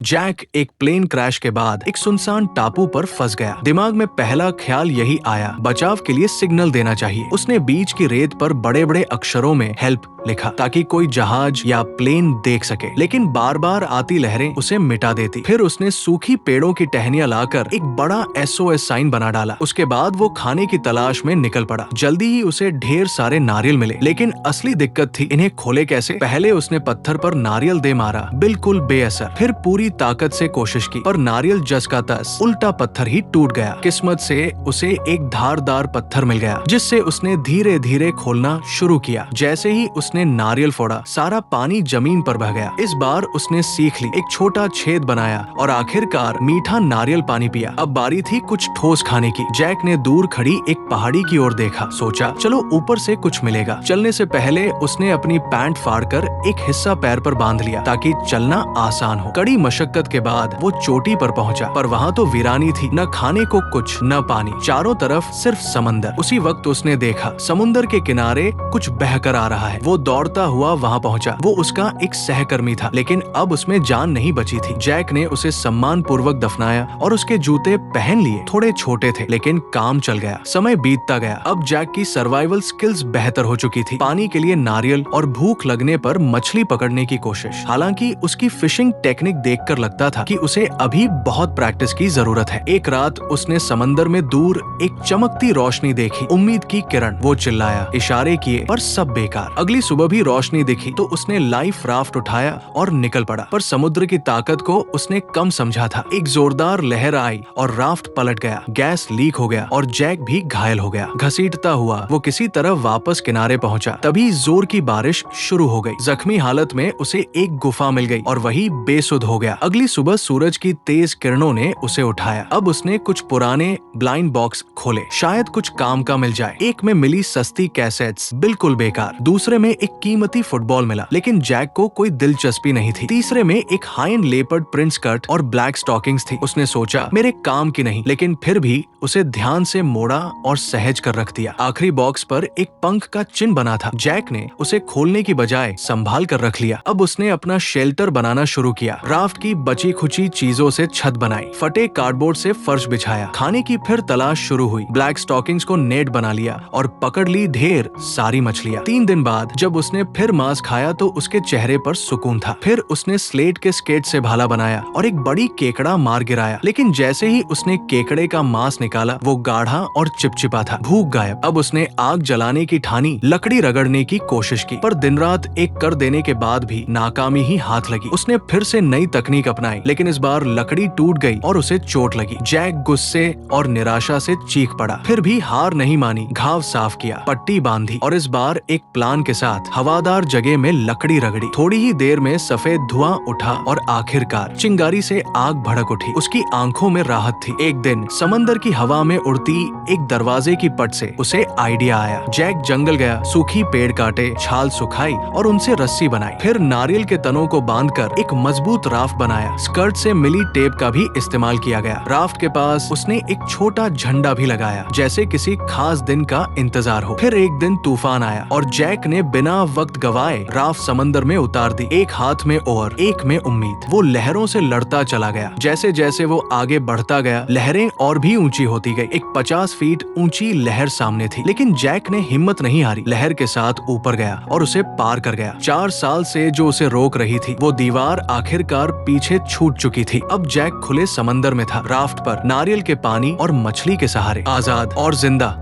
Jack एक plane crash के बाद एक सुनसान टापू पर फंस गया। दिमाग में पहला ख्याल यही आया, बचाव के लिए सिग्नल देना चाहिए। उसने बीच की रेत पर बड़े बड़े अक्षरों में हेल्प लिखा ताकि कोई जहाज या प्लेन देख सके, लेकिन बार बार आती लहरें उसे मिटा देती। फिर उसने सूखी पेड़ों की टहनियां लाकर एक बड़ा SOS साइन बना डाला। उसके बाद वो खाने की तलाश में निकल पड़ा। जल्दी ही उसे ढेर सारे नारियल मिले, लेकिन असली दिक्कत थी इन्हें खोले कैसे। पहले उसने पत्थर पर नारियल दे मारा, बिल्कुल बेअसर। फिर पूरी ताकत से कोशिश की, पर नारियल जस का तस, उल्टा पत्थर ही टूट गया। किस्मत से उसे एक धारदार पत्थर मिल गया, जिससे उसने धीरे धीरे खोलना शुरू किया। जैसे ही उसने नारियल फोड़ा, सारा पानी जमीन पर बह गया। इस बार उसने सीख ली, एक छोटा छेद बनाया और आखिरकार मीठा नारियल पानी पिया। अब बारी थी कुछ ठोस खाने की। जैक ने दूर खड़ी एक पहाड़ी की ओर देखा, सोचा चलो ऊपर से कुछ मिलेगा। चलने से पहले उसने अपनी पैंट फाड़कर एक हिस्सा पैर पर बांध लिया ताकि चलना आसान हो। कड़ी मशक्कत के बाद वो चोटी पर पहुंचा, पर वहाँ तो वीरानी थी, न खाने को कुछ न पानी, चारों तरफ सिर्फ समंदर। उसी वक्त उसने देखा समुंदर के किनारे कुछ बहकर आ रहा है। वो दौड़ता हुआ वहाँ पहुंचा। वो उसका एक सहकर्मी था, लेकिन अब उसमें जान नहीं बची थी। जैक ने उसे सम्मान पूर्वक दफनाया और उसके जूते पहन लिए। थोड़े छोटे थे, लेकिन काम चल गया। समय बीतता गया। अब जैक की सर्वाइवल स्किल्स बेहतर हो चुकी थी। पानी के लिए नारियल और भूख लगने पर मछली पकड़ने की कोशिश। हालांकि उसकी फिशिंग टेक्निक देखकर लगता था कि उसे अभी बहुत प्रैक्टिस की जरूरत है। एक रात उसने समंदर में दूर एक चमकती रोशनी देखी, उम्मीद की किरण। वो चिल्लाया, इशारे किए, पर सब बेकार। अगली सुबह भी रोशनी दिखी तो उसने लाइफ राफ्ट उठाया और निकल पड़ा, पर समुद्र की ताकत को उसने कम समझा था। एक जोरदार लहर आई और राफ्ट पलट गया। गैस लीक हो गया और जैक भी घायल हो गया। घसीटता हुआ वो किसी तरह वापस किनारे पहुंचा। तभी जोर की बारिश शुरू हो गई। जख्मी हालत में उसे एक गुफा मिल गई और वही बेसुध हो गया। अगली सुबह सूरज की तेज किरणों ने उसे उठाया। अब उसने कुछ पुराने ब्लाइंड बॉक्स खोले, शायद कुछ काम का मिल जाए। एक में मिली सस्ती कैसेट्स, बिल्कुल बेकार। दूसरे में एक कीमती फुटबॉल मिला, लेकिन जैक को कोई दिलचस्पी नहीं थी। तीसरे में एक high and leopard print skirt और ब्लैक स्टॉकिंग्स थी। उसने सोचा मेरे काम की नहीं, लेकिन फिर भी उसे ध्यान से मोड़ा और सहज कर रख दिया। आखिरी बॉक्स पर एक पंख का चिन्ह बना था। जैक ने उसे खोलने की बजाय संभाल कर रख लिया। अब उसने अपना शेल्टर बनाना शुरू किया। राफ्ट की बची खुची चीजों से छत बनाई, फटे कार्डबोर्ड से फर्श बिछाया। खाने की फिर तलाश शुरू हुई। ब्लैक स्टॉकिंग्स को नेट बना लिया और पकड़ ली ढेर सारी मछलियाँ। 3 दिन बाद जब उसने फिर मांस खाया तो उसके चेहरे पर सुकून था। फिर उसने स्लेट के स्केट से भाला बनाया और एक बड़ी केकड़ा मार गिराया, लेकिन जैसे ही उसने केकड़े का मांस निकाला वो गाढ़ा और चिपचिपा था। भूख गायब। अब उसने आग जलाने की ठानी, लकड़ी रगड़ने की कोशिश की, पर दिन रात एक कर देने के बाद भी नाकामी ही हाथ लगी। उसने फिर से नई तकनीक अपनाई, लेकिन इस बार लकड़ी टूट गई और उसे चोट लगी। जैक गुस्से और निराशा से चीख पड़ा, फिर भी हार नहीं मानी। घाव साफ किया, पट्टी बांधी और इस बार एक प्लान के साथ हवादार जगह में लकड़ी रगड़ी। थोड़ी ही देर में सफेद धुआं उठा और आखिरकार चिंगारी से आग भड़क उठी। उसकी आंखों में राहत थी। एक दिन समंदर की हवा में उड़ती एक दरवाजे की पट से उसे आइडिया आया। जैक जंगल गया, सूखी पेड़ काटे, छाल सुखाई और उनसे रस्सी बनाई। फिर नारियल के तनों को बांधकर एक मजबूत राफ्ट बनाया। स्कर्ट से मिली टेप का भी इस्तेमाल किया गया। राफ्ट के पास उसने एक छोटा झंडा भी लगाया, जैसे किसी खास दिन का इंतजार हो। फिर एक दिन तूफान आया और जैक ने बिना वक्त गवाए राफ्ट समंदर में उतार दी। एक हाथ में ओर, एक में उम्मीद। वो लहरों से लड़ता चला गया। जैसे जैसे वो आगे बढ़ता गया, लहरें और भी ऊंची होती गई। एक 50 फीट ऊंची लहर सामने थी, लेकिन जैक ने हिम्मत नहीं हारी। लहर के साथ ऊपर गया और उसे पार कर गया। 4 साल से जो उसे रोक रही थी, वो दीवार आखिरकार पीछे छूट चुकी थी। अब जैक खुले समंदर में था, राफ्ट पर, नारियल के पानी और मछली के सहारे, आजाद और जिंदा।